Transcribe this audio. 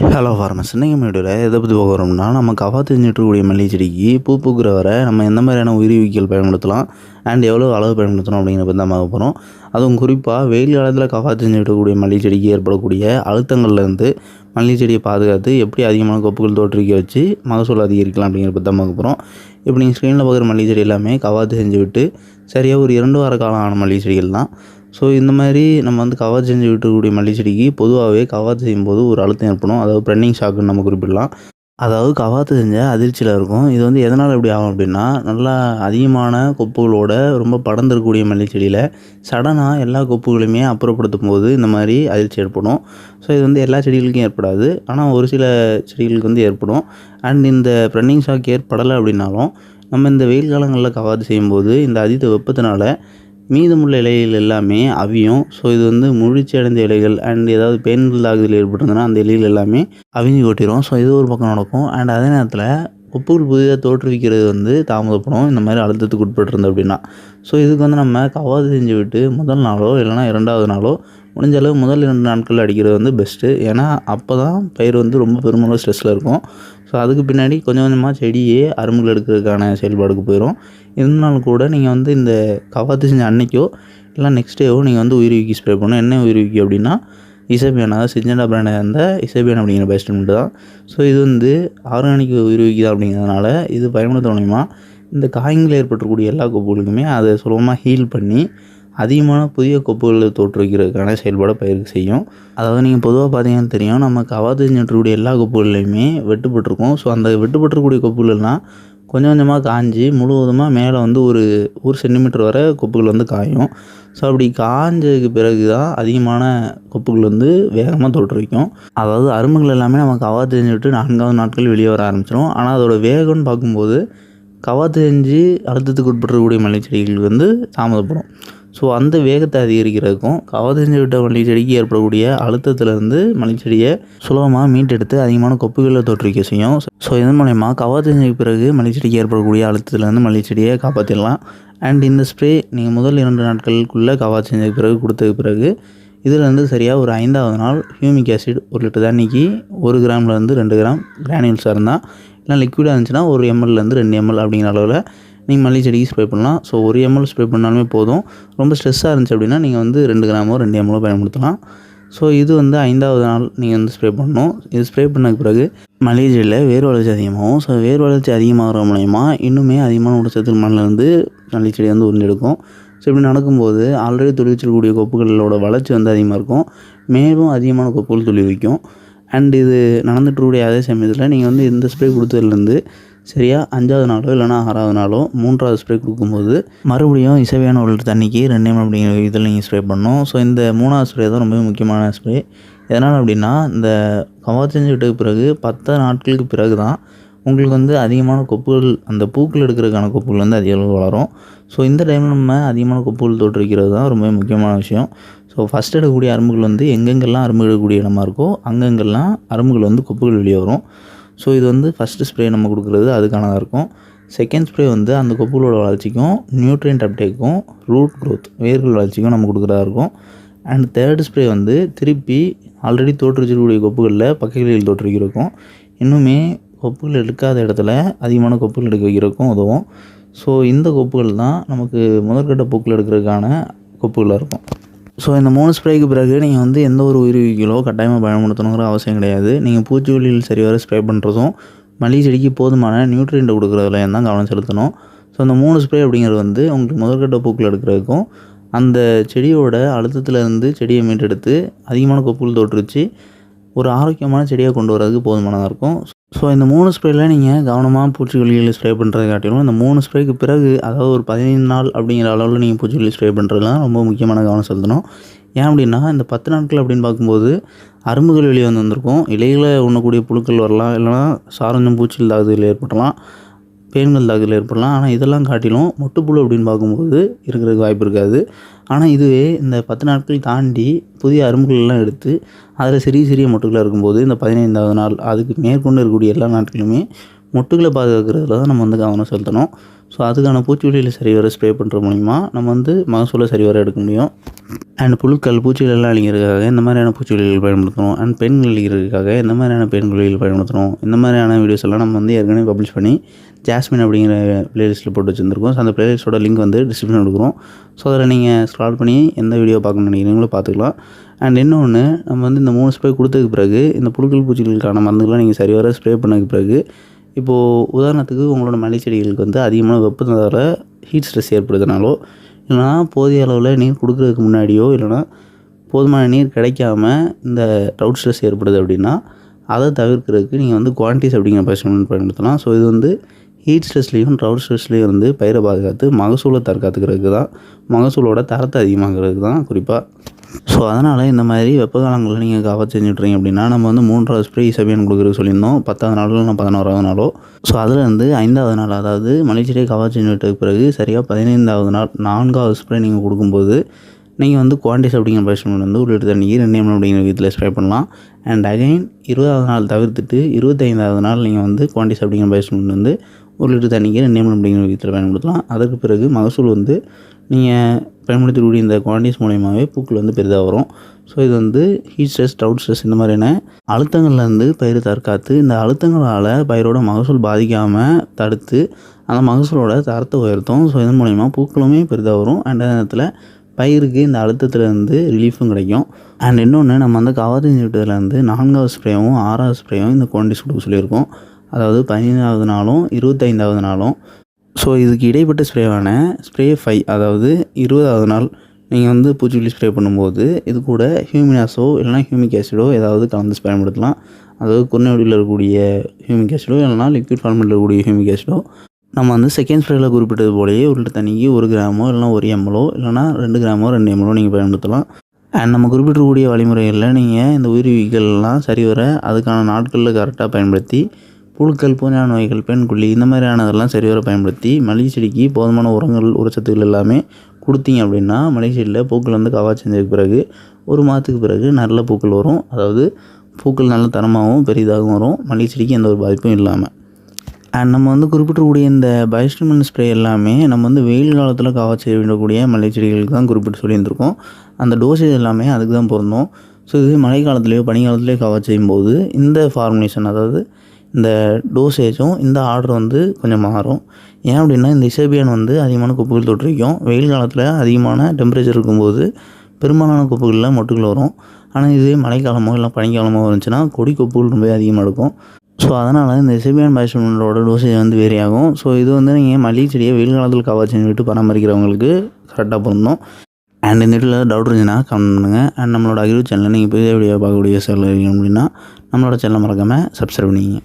Hello farmers, இன்றைக்கி வீடியோவில் எதை பற்றி பார்க்க வரோம்னா, நம்ம கவாத்து செஞ்சுட்டுருக்கக்கூடிய மல்லிகை செடிக்கு பூ பூக்கிற வரை நம்ம எந்த மாதிரியான உயிரியல் பயன்படுத்தலாம் அண்ட் எவ்வளோ அளவு பயன்படுத்தணும் அப்படிங்கிற பற்றி தான் பார்க்க போகிறோம். அதுவும் குறிப்பாக வெயில் காலத்தில் கவாத்து செஞ்சுட்டுருக்கக்கூடிய மல்லிகை செடிக்கு ஏற்படக்கூடிய அழுத்தங்கள்லேருந்து மல்லிகை செடியை பாதுகாத்து எப்படி அதிகமான கொப்புகள் தோற்றுவிக்க வச்சு மகசூல் அதிகரிக்கலாம் அப்படிங்கிற பற்றி தான் பார்க்க போகிறோம். இப்போ நீங்கள் ஸ்க்ரீனில் பார்க்குற மல்லிகை செடி எல்லாமே கவாத்து செஞ்சு விட்டு சரியாக ஒரு 2 வார காலம் ஆன மல்லிகை செடிகள் தான். ஸோ இந்த மாதிரி நம்ம வந்து கவாத்து செஞ்சு விட்டுக்கூடிய மல்லிகை செடிக்கு பொதுவாகவே கவாத்து செய்யும்போது ஒரு அழுத்தம் ஏற்படும். அதாவது ப்ரென்னிங் ஷாக்குன்னு நம்ம குறிப்பிடலாம். அதாவது கவாத்து செஞ்ச அதிர்ச்சியில் இருக்கும். இது வந்து எதனால் இப்படி ஆகும் அப்படின்னா, நல்லா அதிகமான கொப்புகளோட ரொம்ப படர்ந்துருக்கக்கூடிய மல்லிகை செடியில் சடனாக எல்லா கொப்புகளையுமே அப்புறப்படுத்தும் போது இந்த மாதிரி அதிர்ச்சி ஏற்படும். ஸோ இது வந்து எல்லா செடிகளுக்கும் ஏற்படாது, ஆனால் ஒரு சில செடிகளுக்கு வந்து ஏற்படும். அண்ட் இந்த ப்ரென்னிங் ஷாக் ஏற்படலை அப்படின்னாலும் நம்ம இந்த வெயில் காலங்களில் கவாத்து செய்யும்போது இந்த அதீத வெப்பத்தினால மீதமுள்ள இலைகள் எல்லாமே அவியும். ஸோ இது வந்து முழிச்சி அடைந்த இலைகள் அண்ட் ஏதாவது பெயின்கள் தாக்குதல் ஏற்பட்டிருந்ததுன்னா அந்த இலைகள் எல்லாமே அவிஞ்சு கொட்டிடும். ஸோ இது ஒரு பக்கம் நடக்கும். அண்ட் அதே நேரத்தில் கொப்புகள் புதிதாக தோற்றுவிக்கிறது வந்து தாமதப்படும், இந்த மாதிரி அழுத்தத்துக்கு உட்பட்டிருந்தது அப்படின்னா. ஸோ இதுக்கு வந்து நம்ம கவாத்து செஞ்சு விட்டு முதல் நாளோ இல்லைனா 2வது நாளோ முடிஞ்ச அளவு முதல் 2 நாட்கள் அடிக்கிறது வந்து பெஸ்ட்டு. ஏன்னா அப்போ தான் பயிர் வந்து ரொம்ப பெருமளவு ஸ்ட்ரெஸ்ஸில் இருக்கும். ஸோ அதுக்கு பின்னாடி கொஞ்சம் கொஞ்சமாக செடியே அரும்புகள் எடுக்கிறதுக்கான செயல்பாடுக்கு போயிடும். இருந்தாலும் கூட நீங்கள் வந்து இந்த கவாத்து செஞ்ச அன்னைக்கோ இல்லை நெக்ஸ்ட் டேவோ நீங்கள் வந்து உயிர்விக்கி ஸ்ப்ரே பண்ணணும். என்ன உயிர்விக்கி அப்படின்னா இசைபியான், அதாவது சிஞ்சண்டா பிராண்டை அந்த இசைபியான் அப்படிங்கிற பெஸ்ட்மெண்ட் தான். ஸோ இது வந்து ஆர்கானிக் உயிர்விக்கி தான் அப்படிங்கிறதுனால இது பயன்படுத்த மூலிமா இந்த காயங்கள் ஏற்பட்டக்கூடிய எல்லா கொப்புகளுக்குமே அதை சுலபமாக ஹீல் பண்ணி அதிகமான புதிய கொப்புகளை தோற்றுவிக்கிறதுக்கான செயல்பாடை பயிருக்கு செய்யும். அதாவது நீங்கள் பொதுவாக பார்த்தீங்கன்னு தெரியும், நம்ம கவாத்து செஞ்சுட்டுக்கூடிய எல்லா கொப்புகள்லையுமே வெட்டுப்பட்டிருக்கும். ஸோ அந்த வெட்டுப்பட்டிருக்கக்கூடிய கொப்புகள்லாம் கொஞ்சம் கொஞ்சமாக காஞ்சி முழுவதுமாக மேலே வந்து ஒரு சென்டிமீட்டர் வரை கொப்புகள் வந்து காயும். ஸோ அப்படி காஞ்சதுக்கு பிறகு தான் அதிகமான கொப்புகள் வந்து வேகமாக தோற்றுவிக்கும். அதாவது அரும்புகள் எல்லாமே நம்ம கவாத்து செஞ்சுட்டு 4வது நாட்கள் வெளியே வர ஆரம்பிச்சிடும். ஆனால் அதோட வேகம்னு பார்க்கும்போது கவாத்து செஞ்சு அழுத்தத்துக்கு உட்பட்டுக்கூடிய மல்லிகை செடிகள் வந்து தாமதப்படும். ஸோ அந்த வேகத்தை அதிகரிக்கிறதுக்கும் கவாத்து செஞ்சு விட்ட மல்லிகை செடிக்கு ஏற்படக்கூடிய அழுத்தத்திலேருந்து மல்லிகை செடியை சுலபமாக மீட்டெடுத்து அதிகமான கொப்புகளை தோற்றுவிக்க செய்யும். ஸோ இதன் மூலயமா கவாத்து செஞ்ச பிறகு மல்லிகை செடிக்கு ஏற்படக்கூடிய அழுத்தத்திலேருந்து மல்லிகை செடியை காப்பாற்றிடலாம். அண்ட் இந்த ஸ்ப்ரே நீங்கள் முதல் 2 நாட்களுக்குள்ளே கவாத்து செஞ்ச பிறகு கொடுத்தது பிறகு இதிலேருந்து சரியாக ஒரு 5வது நாள் ஹியூமிக் ஆசிட் 1 லிட்டர் தண்ணிக்கு 1 கிராம்லேருந்து 2 கிராம் கிரானியூல்ஸாக இருந்தால், இல்லை லிக்விடாக இருந்துச்சுன்னா 1 ml-லேருந்து 2 ml அப்படிங்கிற அளவில் நீங்கள் மல்லிகை செடிக்கு ஸ்ப்ரே பண்ணலாம். ஸோ 1 ml ஸ்ப்ரே பண்ணாலுமே போதும். ரொம்ப ஸ்ட்ரெஸ்ஸாக இருந்துச்சு அப்படின்னா நீங்கள் வந்து 2 கிராமோ 2 ml பயன்படுத்தலாம். ஸோ இது வந்து 5வது நாள் நீங்கள் வந்து ஸ்ப்ரே பண்ணணும். இது ஸ்ப்ரே பண்ணதுக்கு பிறகு மல்லிகை செடியில் வேர் வளர்ச்சி அதிகமாகும். ஸோ வேர் வளர்ச்சி அதிகமாகிற மூலயமா இன்னுமே அதிகமான ஊட்டச்சத்து மண்ணிலேருந்து மல்லிகை செடி வந்து உறிஞ்செடுக்கும். ஸோ இப்படி நடக்கும்போது ஆல்ரெடி துளிர்ச்சிருக்கக்கூடிய கொப்புகளோட வளர்ச்சி வந்து அதிகமாக இருக்கும், மேலும் அதிகமான கொப்புகள் துளிர்விக்கும். அண்ட் இது நடந்துகிட்ருக்கூடிய அதே சமயத்தில் நீங்கள் வந்து இந்த ஸ்ப்ரே கொடுத்ததுலேருந்து சரியாக 5வது நாளோ இல்லைனா 6வது நாளோ 3வது ஸ்ப்ரே கொடுக்கும்போது மறுபடியும் இசைபியான் 1 லிட்டர் தண்ணிக்கு 2 ml அப்படிங்கிற இதில் நீங்கள் ஸ்ப்ரே பண்ணணும். ஸோ இந்த 3வது ஸ்ப்ரே தான் ரொம்ப முக்கியமான ஸ்ப்ரே. எதனால் அப்படின்னா இந்த கவாத்து செஞ்சு விட்டதுக்கு பிறகு 10 நாட்களுக்கு பிறகு தான் உங்களுக்கு வந்து அதிகமான கொப்புகள், அந்த பூக்கள் எடுக்கிறதுக்கான கொப்புகள் வந்து அதிக அளவு வளரும். ஸோ இந்த டைமில் நம்ம அதிகமான கொப்புகள் தோற்றுவிக்கிறது தான் ரொம்ப முக்கியமான விஷயம். ஸோ ஃபஸ்ட் எடுக்கக்கூடிய அரும்புகள் வந்து எங்கெங்கெல்லாம் அரும்பு எடுக்கக்கூடிய இடமா இருக்கோ அங்கெங்கெல்லாம் அரும்புகள் வந்து கொப்புகள் வெளியே வரும். ஸோ இது வந்து ஃபஸ்ட்டு ஸ்ப்ரே நம்ம கொடுக்குறது அதுக்கானதாக இருக்கும். செகண்ட் ஸ்ப்ரே வந்து அந்த கொப்புகளோட வளர்ச்சிக்கும் நியூட்ரியன்ட் அப்டேக்கும் ரூட் க்ரோத் வேர்கள் வளர்ச்சிக்கும் நம்ம கொடுக்குறதா இருக்கும். அண்ட் தேர்ட் ஸ்ப்ரே வந்து திருப்பி ஆல்ரெடி தோற்றுவிச்சிருக்கக்கூடிய கொப்புகளில் பக்கைகளில் தோற்றுவிக்கிறதுக்கும் இன்னுமே கொப்புகள் எடுக்காத இடத்துல அதிகமான கொப்புகள் எடுக்க வைக்கிறதுக்கும் உதவும். ஸோ இந்த கொப்புகள் தான் நமக்கு முதற்கட்ட பூக்கள் எடுக்கிறதுக்கான கொப்புகளாக இருக்கும். ஸோ இந்த 3 ஸ்ப்ரேக்கு பிறகு நீங்கள் வந்து எந்த ஒரு உயிர்விக்கிலோ கட்டாயமாக பயன்படுத்தணுங்கிற அவசியம் கிடையாது. நீங்கள் பூச்சிக்கொல்லிகள் சரிவர ஸ்ப்ரே பண்ணுறதும் மல்லிகை செடிக்கு போதுமான நியூட்ரியன்ட் கொடுக்குறதுல தான் கவனம் செலுத்தணும். ஸோ அந்த 3 ஸ்ப்ரே அப்படிங்கிறது வந்து உங்களுக்கு முதற்கட்ட பூக்கள் எடுக்கிறதுக்கும் அந்த செடியோட அழுத்தத்திலேருந்து செடியை மீட்டெடுத்து அதிகமான கொப்புகள் தோற்றுவிச்சு ஒரு ஆரோக்கியமான செடியாக கொண்டு வரதுக்கு போதுமானதாக இருக்கும். ஸோ இந்த 3 ஸ்ப்ரேயில் நீங்கள் கவனமாக பூச்சிக்கொல்லிகள் ஸ்ப்ரே பண்ணுறது காட்டிலும் இந்த 3 ஸ்ப்ரேக்கு பிறகு, அதாவது ஒரு 15 நாள் அப்படிங்கிற அளவில் நீங்கள் பூச்சிக்கொல்லி ஸ்ப்ரே பண்ணுறதுலாம் ரொம்ப முக்கியமான கவனம் செலுத்தணும். ஏன் அப்படின்னா இந்த 10 நாட்கள் அப்படின்னு பார்க்கும்போது அரும்புகள் வெளியே வந்திருக்கும், இலைகளை உண்ணக்கூடிய புழுக்கள் வரலாம், இல்லைனா சாரஞ்சும் பூச்சிகள் தாக்குதல் ஏற்படலாம், பேன்கள் தாக்குதல் ஏற்படலாம். ஆனால் இதெல்லாம் காட்டிலும் மொட்டுப்புழு அப்படின்னு பார்க்கும்போது இருக்கிறதுக்கு வாய்ப்பு இருக்காது. ஆனால் இதுவே இந்த 10 நாட்கள் தாண்டி புதிய அரும்புகள்லாம் எடுத்து அதில் சிறிய சிறிய மொட்டுகளாக இருக்கும்போது இந்த 15வது நாள் அதுக்கு மேற்கொண்டு இருக்கக்கூடிய எல்லா நாட்களுமே மொட்டுகளை பாதுகாக்கிறதுல தான் நம்ம வந்து கவனம் செலுத்தணும். ஸோ அதுக்கான பூச்சிக்கொல்லிகளை சரிவர ஸ்ப்ரே பண்ணுற மூலிமா நம்ம வந்து மகசூலை சரிவர எடுக்க முடியும். அண்ட் புழுக்கள் பூச்சிகளெல்லாம் அழிக்கிறதுக்காக இந்த மாதிரியான பூச்சிக்கொல்லிகள் பயன்படுத்தணும். அண்ட் பெண்கள் அழிக்கிறதுக்காக இந்த மாதிரியான பெண்கொல்லிகள் பயன்படுத்தணும். இந்த மாதிரியான வீடியோஸ் எல்லாம் நம்ம வந்து ஏற்கனவே பப்ளிஷ் பண்ணி ஜாஸ்மின் அப்படிங்கிற பிளேலிஸ்ட்டில் போட்டு வச்சுருந்துருக்கோம். ஸோ அந்த பிளேலிஸ்ட்டோட லிங்க் வந்து டிஸ்கிரிப்ஷன் கொடுக்குறோம். ஸோ அதில் நீங்கள் ஸ்க்ரால் பண்ணி எந்த வீடியோ பார்க்கணும்னு நினைக்கிறீங்களோ பார்த்துக்கலாம். அண்ட் இன்னொன்று, நம்ம வந்து இந்த 3 ஸ்ப்ரே கொடுத்ததுக்கு பிறகு இந்த புழுக்கள் பூச்சிகளுக்கான மருந்துகள்லாம் நீங்கள் சரிவர ஸ்ப்ரே பண்ணதுக்கு பிறகு இப்போது உதாரணத்துக்கு உங்களோட மல்லி செடிகளுக்கு வந்து அதிகமான வெப்பத்தினால ஹீட் ஸ்ட்ரெஸ் ஏற்படுறதுனாலோ, இல்லைனா போதிய அளவில் நீர் கொடுக்குறதுக்கு முன்னாடியோ, இல்லைனா போதுமான நீர் கிடைக்காம இந்த ட்ரவுட் ஸ்ட்ரெஸ் ஏற்படுது அப்படின்னா, அதை தவிர்க்கிறதுக்கு நீங்கள் வந்து குவான்டிஸ் அப்படிங்கிற பயிற்சி பயன்படுத்தலாம். ஸோ இது வந்து ஹீட் ஸ்ட்ரெஸ்லேயும் ட்ரவுட் ஸ்ட்ரெஸ்லேயும் இருந்து பயிரை பாதுகாத்து மகசூலை தற்காத்துக்கிறதுக்கு தான், மகசூலோட தரத்தை அதிகமாகிறதுக்கு தான் குறிப்பாக. ஸோ அதனால் இந்த மாதிரி வெப்ப காலங்களில் நீங்கள் கவர் செஞ்சுட்றீங்க அப்படின்னா, நம்ம வந்து 3வது ஸ்ப்ரே இசபியன் கொடுக்குறது சொல்லியிருந்தோம். 10வது நாளோ இல்லை 11வது நாளோ. ஸோ அதுலேருந்து 5வது நாள், அதாவது மல்லிச்செடியை கவர் செஞ்சு விட்டதுக்கு பிறகு சரியாக 15வது நாள் 4வது ஸ்ப்ரே நீங்கள் கொடுக்கும்போது நீங்கள் வந்து குவான்டிஸ் அப்படிங்கிற பயிற்சிமெண்ட் வந்து 1 லிட்டர் தண்ணிக்கு 2 ml அப்படிங்கிற விதத்தில் ஸ்ப்ரே பண்ணலாம். அண்ட் அகைன் 20வது நாள் தவிர்த்துட்டு 25வது நாள் நீங்கள் வந்து குவான்டிஸ் அப்படிங்கிற பயிற்சிமெண்ட் வந்து 1 லிட்டர் தண்ணிக்கு 2 ml அப்படிங்கிற விதத்தில் பயன்படுத்தலாம். அதற்கு பிறகு மகசூல் வந்து நீங்கள் பயன்படுத்தக்கூடிய இந்த குவான்டிஸ் மூலயமாவே பூக்கள் வந்து பெரிதாக வரும். ஸோ இது வந்து ஹீட் ஸ்ட்ரெஸ், ட்ரவுட் ஸ்ட்ரெஸ் இந்த மாதிரியான அழுத்தங்கள்லேருந்து பயிர் தற்காத்து, இந்த அழுத்தங்களால் பயிரோட மகசூல் பாதிக்காமல் தடுத்து அந்த மகசூலோட தரத்தை உயர்த்தும். ஸோ இதன் மூலயமா பூக்களுமே பெரிதாக வரும். அண்ட் அந்த நேரத்தில் பயிருக்கு இந்த அழுத்தத்துலேருந்து ரிலீஃபும் கிடைக்கும். அண்ட் இன்னொன்று, நம்ம வந்து கவர் செஞ்சு விட்டதுலேருந்து 4வது ஸ்ப்ரேவும் 6வது ஸ்ப்ரேவும் இந்த குவான்டிஸ் கொடுக்க சொல்லியிருக்கோம். அதாவது 15வது நாளும் 25வது நாளும். ஸோ இதுக்கு இடைப்பட்ட ஸ்ப்ரேவான ஸ்ப்ரே 5, அதாவது 20வது நாள் நீங்கள் வந்து பூச்சிக்கொல்லி ஸ்ப்ரே பண்ணும்போது இது கூட ஹியூமினாஸோ இல்லைனா ஹியூமிக் ஆசிடோ ஏதாவது கலந்து பயன்படுத்தலாம். அதாவது குறுநெடியில் இருக்கக்கூடிய ஹியூமிக் ஆசிடோ இல்லைனா லிக்விட் ஃபார்மெட்டில் இருக்கக்கூடிய ஹியூமிக் ஆசிடோ நம்ம வந்து செகண்ட் ஸ்ப்ரேயில் குறிப்பிட்டது போலேயே 1 லிட்டர் தண்ணிக்கு 1 கிராமோ இல்லைனா 1 ml இல்லைனா 2 கிராமோ 2 ml நீங்கள் பயன்படுத்தலாம். அண்ட் நம்ம குறிப்பிட்டிருக்கக்கூடிய வழிமுறைகளில் நீங்கள் இந்த உயிரிவிகள்லாம் சரிவர அதுக்கான நாட்களில் கரெக்டாக பயன்படுத்தி புழுக்கள், பூஞ்சை நோய்கள், பெண்குள்ளி இந்த மாதிரியானதெல்லாம் சரிவர பயன்படுத்தி மல்லிகை செடிக்கு போதுமான உரங்கள், உரச்சத்துக்கள் எல்லாமே கொடுத்தீங்க அப்படின்னா மல்லிகை செடியில் பூக்கள் வந்து கவர் செஞ்சதுக்கு பிறகு 1 மாதத்துக்கு பிறகு நல்ல பூக்கள் வரும். அதாவது பூக்கள் நல்ல தரமாகவும் பெரிதாகவும் வரும், மல்லிகை செடிக்கு எந்த ஒரு பாதிப்பும் இல்லாமல். அண்ட் நம்ம வந்து குறிப்பிட்டக்கூடிய இந்த பயோஸ்டிமுலன்ட் ஸ்ப்ரே எல்லாமே நம்ம வந்து வெயில் காலத்தில் கவர் செய்ய வேண்டக்கூடிய மல்லிகை செடிகளுக்கு தான் குறிப்பிட்டு சொல்லியிருந்திருக்கோம். அந்த டோசேஜ் எல்லாமே அதுக்கு தான் பொருந்தும். ஸோ இது மழை காலத்துலேயோ பனி காலத்துலேயோ கவர் செய்யும்போது இந்த ஃபார்முலேஷன், அதாவது இந்த டோசேஜும் இந்த ஆர்டர் வந்து கொஞ்சம் மாறும். ஏன் அப்படின்னா இந்த இசபியன் வந்து அதிகமான கொப்புகள் தொற்றிக்கும். வெயில் காலத்தில் அதிகமான டெம்பரேச்சர் இருக்கும்போது பெரும்பாலான கொப்புகளில் மொட்டுகள் வரும். ஆனால் இதே மழைக்காலமோ இல்லை பனிக்காலமோ இருந்துச்சுன்னா கொடி கொப்புகள் ரொம்ப அதிகமாக இருக்கும். ஸோ அதனால் இந்த இசபியன் பயோஸ்டிமுலண்டோட டோசேஜ் வந்து வேரி ஆகும். ஸோ இது வந்து நீங்கள் மல்லிகை செடியை வெயில் காலத்தில் கவர் செஞ்சு விட்டு பராமரிக்கிறவங்களுக்கு கரெக்டாக பொருந்தும். அண்ட் இந்த வீட்டில் டவுட் இருந்துச்சுன்னா கமெண்ட் பண்ணுங்கள். அண்ட் நம்மளோட அக்ரி சேனலில் நீங்கள் புதிய வீடியோ பார்க்கக்கூடிய சேனல் அப்படின்னா நம்மளோட சேனலை மறக்காமல் சப்ஸ்கிரைப் பண்ணிக்கிங்க.